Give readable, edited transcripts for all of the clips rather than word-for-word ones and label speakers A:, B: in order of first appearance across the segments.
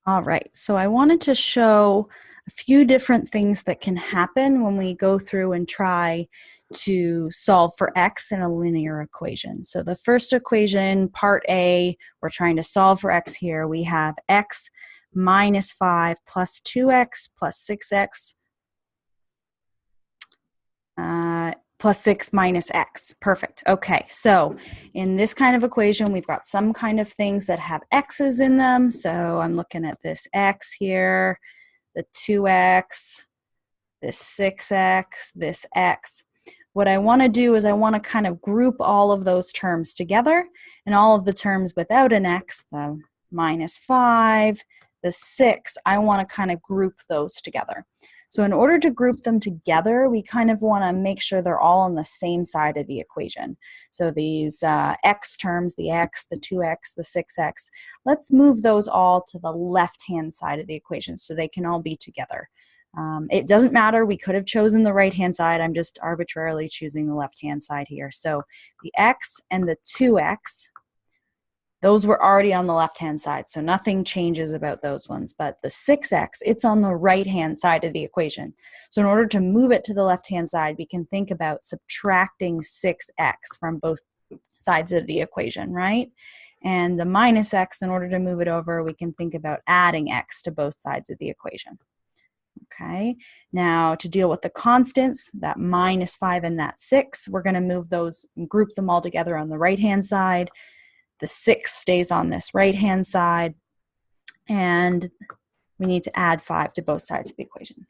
A: All right, so I wanted to show a few different things that can happen when we go through and try to solve for x in a linear equation. So the first equation, part A, we're trying to solve for x here. We have x minus 5 plus 2x plus 6x plus 6 minus x. Perfect. Okay, so in this kind of equation, we've got some kind of things that have x's in them. So I'm looking at this x here, the 2x, this 6x, this x. What I want to do is I want to kind of group all of those terms together, and all of the terms without an x, the minus 5, the 6, I want to kind of group those together. So in order to group them together, we kind of want to make sure they're all on the same side of the equation. So these x terms, the x, the 2x, the 6x, let's move those all to the left-hand side of the equation so they can all be together. It doesn't matter, we could have chosen the right-hand side, I'm just arbitrarily choosing the left-hand side here. So the x and the 2x, those were already on the left-hand side, so nothing changes about those ones. But the 6x, it's on the right-hand side of the equation. So in order to move it to the left-hand side, we can think about subtracting 6x from both sides of the equation, right? And the minus x, in order to move it over, we can think about adding x to both sides of the equation. Okay, now to deal with the constants, that minus 5 and that 6, we're going to move those, group them all together on the right-hand side. The 6 stays on this right-hand side, and we need to add 5 to both sides of the equation.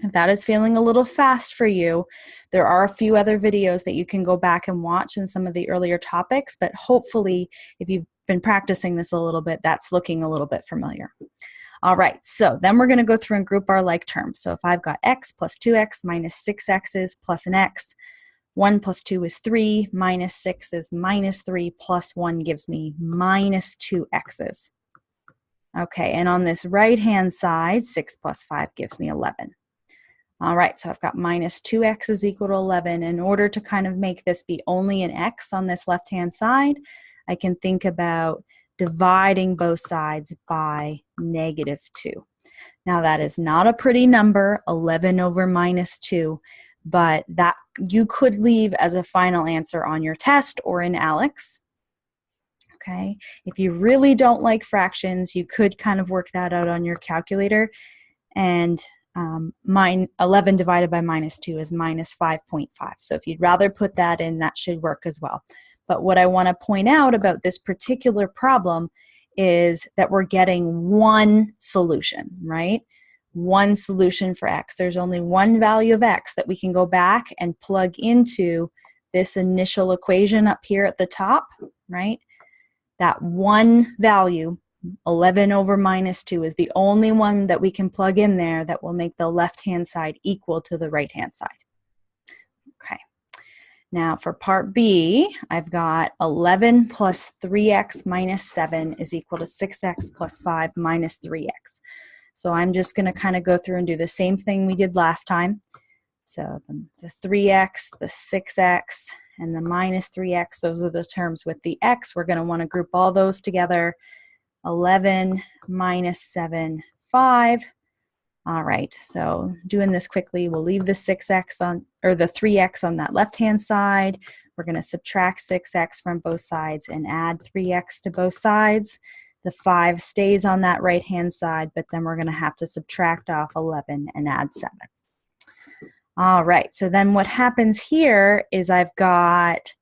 A: If that is feeling a little fast for you, there are a few other videos that you can go back and watch in some of the earlier topics, but hopefully if you've been practicing this a little bit, that's looking a little bit familiar. All right, so then we're going to go through and group our like terms. So if I've got x plus 2x minus 6x's plus an x, 1 plus 2 is 3, minus 6 is minus 3, plus 1 gives me minus 2x's. Okay, and on this right-hand side, 6 plus 5 gives me 11. All right, so I've got minus 2x is equal to 11. In order to kind of make this be only an x on this left-hand side, I can think about dividing both sides by negative 2. Now that is not a pretty number, 11 over minus 2, but that you could leave as a final answer on your test or in ALEKS. Okay, if you really don't like fractions, you could kind of work that out on your calculator, and 11 divided by minus 2 is minus 5.5. So if you'd rather put that in, that should work as well. But what I want to point out about this particular problem is that we're getting one solution, right? One solution for x. There's only one value of x that we can go back and plug into this initial equation up here at the top, right? That one value, 11 over minus 2, is the only one that we can plug in there that will make the left-hand side equal to the right-hand side. Okay. Now for part B, I've got 11 plus 3x minus 7 is equal to 6x plus 5 minus 3x. So I'm just going to kind of go through and do the same thing we did last time. So the 3x, the 6x, and the minus 3x, those are the terms with the x. We're going to want to group all those together. 11 minus 7, 5. All right, so doing this quickly, we'll leave the 6x on, or the 3x on that left-hand side. We're going to subtract 6x from both sides and add 3x to both sides. The 5 stays on that right-hand side, but then we're going to have to subtract off 11 and add 7. All right, so then what happens here is I've got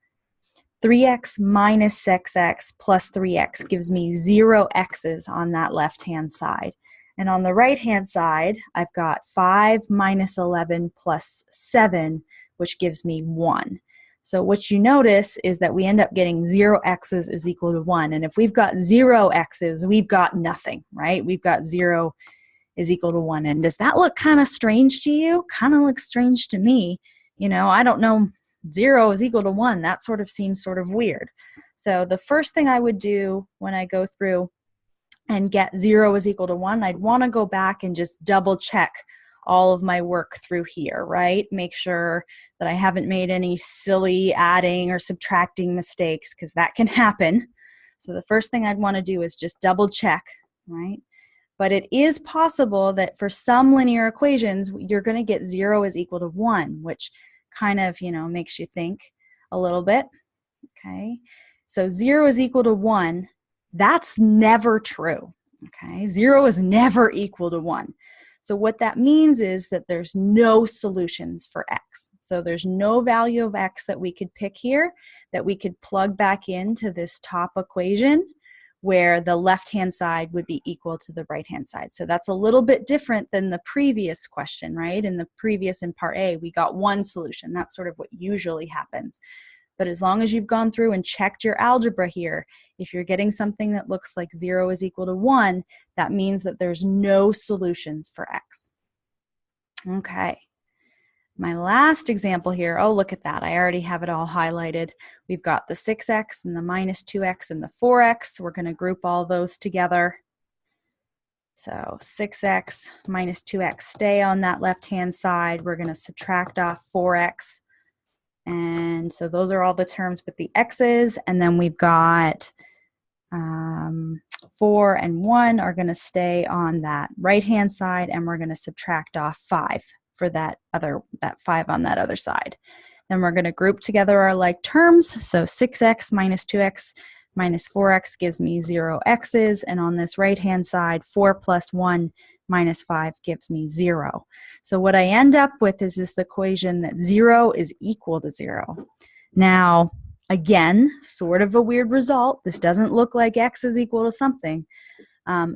A: 3x minus 6x plus 3x gives me 0 x's on that left-hand side. And on the right-hand side, I've got 5 minus 11 plus 7, which gives me 1. So what you notice is that we end up getting 0 x's is equal to 1. And if we've got 0 x's, we've got nothing, right? We've got 0 is equal to 1. And does that look kind of strange to you? Kind of looks strange to me. You know, I don't know, 0 is equal to 1. That sort of seems sort of weird. So the first thing I would do when I go through and get 0 is equal to 1, I'd want to go back and just double check all of my work through here, right? Make sure that I haven't made any silly adding or subtracting mistakes, because that can happen. So the first thing I'd want to do is just double check, right? But it is possible that for some linear equations, you're going to get 0 is equal to 1, which kind of, makes you think a little bit. Okay, so 0 is equal to 1. That's never true. Okay, 0 is never equal to 1. So what that means is that there's no solutions for x. So there's no value of x that we could pick here that we could plug back into this top equation where the left-hand side would be equal to the right-hand side. So that's a little bit different than the previous question, right? In part A, we got one solution. That's sort of what usually happens. But as long as you've gone through and checked your algebra here, if you're getting something that looks like 0 is equal to 1, that means that there's no solutions for x. Okay. My last example here, oh, look at that. I already have it all highlighted. We've got the 6x and the minus 2x and the 4x. We're going to group all those together. So 6x minus 2x stay on that left-hand side. We're going to subtract off 4x. And so those are all the terms with the x's. And then we've got 4 and 1 are going to stay on that right-hand side, and we're going to subtract off 5 for that 5 on that other side. Then we're going to group together our like terms. So 6x minus 2x minus 4x gives me 0 x's. And on this right-hand side, 4 plus 1 minus 5 gives me 0. So what I end up with is the equation that 0 is equal to 0. Now, again, sort of a weird result. This doesn't look like x is equal to something.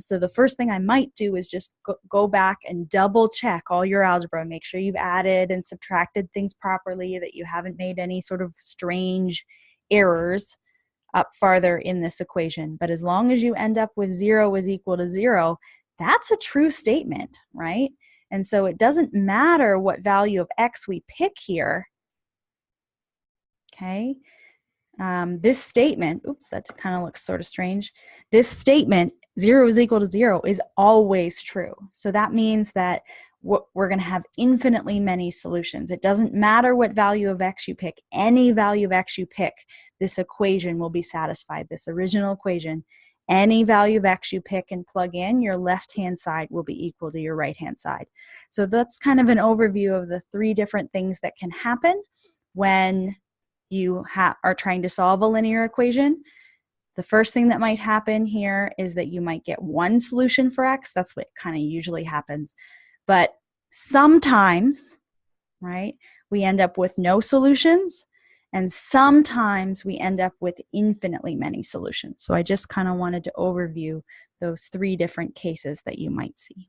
A: So the first thing I might do is just go back and double check all your algebra, make sure you've added and subtracted things properly, that you haven't made any sort of strange errors up farther in this equation. But as long as you end up with 0 is equal to 0, that's a true statement, right? And so it doesn't matter what value of x we pick here, okay? This statement, oops, that kind of looks sort of strange. This statement, 0 is equal to 0, is always true. So that means that we're going to have infinitely many solutions. It doesn't matter what value of x you pick. Any value of x you pick, this equation will be satisfied, this original equation. Any value of x you pick and plug in, your left-hand side will be equal to your right-hand side. So that's kind of an overview of the 3 different things that can happen when you are trying to solve a linear equation. The first thing that might happen here is that you might get one solution for x. That's what kind of usually happens. But sometimes, right, we end up with no solutions, and sometimes we end up with infinitely many solutions. So I just kind of wanted to overview those 3 different cases that you might see.